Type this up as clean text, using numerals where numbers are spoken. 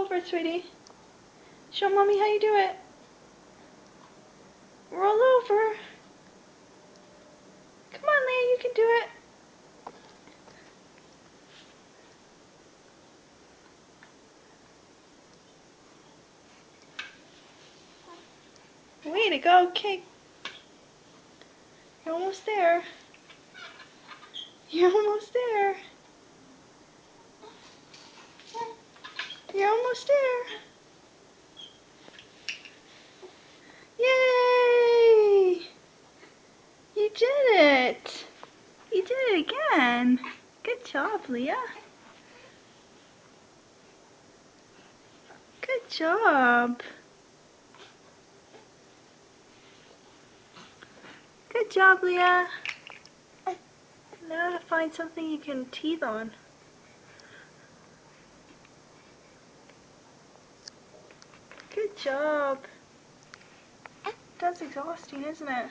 over, sweetie. Show mommy how you do it. Roll over. Come on, Leah, you can do it. Way to go, Kate. You're almost there. You're almost there. You're almost there. Yay! You did it. You did it again. Good job, Leah. Good job. Good job, Leah. Now to find something you can teeth on. Good job. That's exhausting, isn't it?